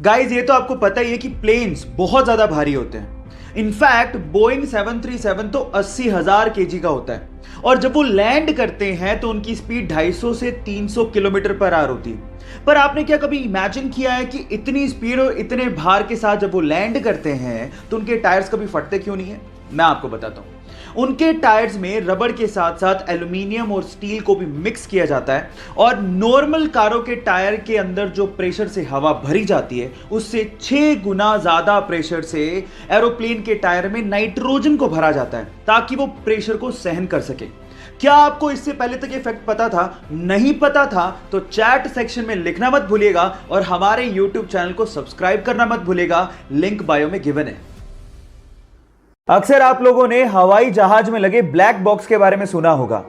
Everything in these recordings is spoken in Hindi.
गाइस ये तो आपको पता ही है कि प्लेन्स बहुत ज्यादा भारी होते हैं। इनफैक्ट बोइंग 737 तो 80,000 केजी का होता है और जब वो लैंड करते हैं तो उनकी स्पीड 250 से 300 किलोमीटर पर आवर होती है। पर आपने क्या कभी इमेजिन किया है कि इतनी स्पीड और इतने भार के साथ जब वो लैंड करते हैं तो उनके टायर्स कभी फटते क्यों नहीं है? मैं आपको बताता हूं। उनके टायर्स में रबड़ के साथ साथ एल्यूमिनियम और स्टील को भी मिक्स किया जाता है और नॉर्मल कारों के टायर के अंदर जो प्रेशर से हवा भरी जाती है उससे 6 गुना ज्यादा प्रेशर से एरोप्लेन के टायर में नाइट्रोजन को भरा जाता है ताकि वो प्रेशर को सहन कर सके। क्या आपको इससे पहले तक ये फैक्ट पता था? नहीं पता था तो चैट सेक्शन में लिखना मत भूलिएगा और हमारे YouTube चैनल को सब्सक्राइब करना मत भूलिएगा, लिंक बायो में गिवन है। अक्सर आप लोगों ने हवाई जहाज में लगे ब्लैक बॉक्स के बारे में सुना होगा।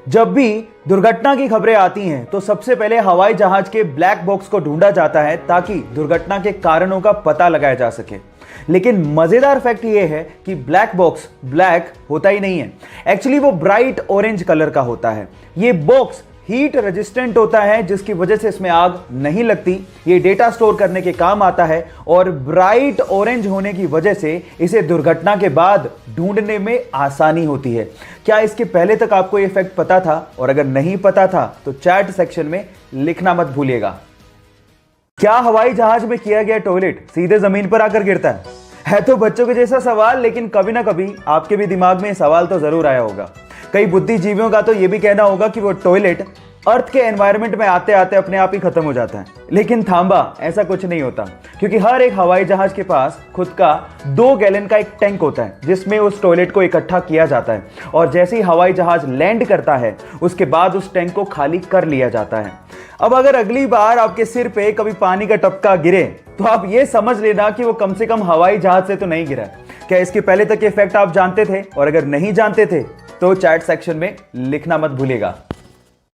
जब भी दुर्घटना की खबरें आती हैं तो सबसे पहले हवाई जहाज के ब्लैक बॉक्स को ढूंढा जाता है ताकि दुर्घटना के कारणों का पता लगाया जा सके। लेकिन मजेदार फैक्ट यह है कि ब्लैक बॉक्स ब्लैक होता ही नहीं है। एक्चुअली वो ब्राइट ऑरेंज कलर का होता है। ये बॉक्स हीट रेजिस्टेंट होता है जिसकी वजह से इसमें आग नहीं लगती। ये डेटा स्टोर करने के काम आता है और ब्राइट ऑरेंज होने की वजह से इसे दुर्घटना के बाद ढूंढने में आसानी होती है। क्या इसके पहले तक आपको ये फैक्ट पता था? और अगर नहीं पता था तो चैट सेक्शन में लिखना मत भूलिएगा। क्या हवाई जहाज में किया गया टॉयलेट सीधे जमीन पर आकर गिरता है तो बच्चों के जैसा सवाल, लेकिन कभी ना कभी आपके भी दिमाग में सवाल तो जरूर आया होगा। कई बुद्धिजीवियों का तो यह भी कहना होगा कि वो टॉयलेट अर्थ के एनवायरनमेंट में आते आते अपने आप ही खत्म हो जाता है। लेकिन थांबा, ऐसा कुछ नहीं होता, क्योंकि हर एक हवाई जहाज के पास खुद का 2 गैलन का एक टैंक होता है जिसमें उस टॉयलेट को इकट्ठा किया जाता है और जैसे ही हवाई जहाज लैंड करता है उसके बाद उस टैंक को खाली कर लिया जाता है। अब अगर अगली बार आपके सिर पे कभी पानी का टपका गिरे तो आप ये समझ लेना कि वो कम से कम हवाई जहाज से तो नहीं गिरा। क्या इसके पहले तक ये फैक्ट आप जानते थे? और अगर नहीं जानते थे तो चैट सेक्शन में लिखना मत भूलिएगा।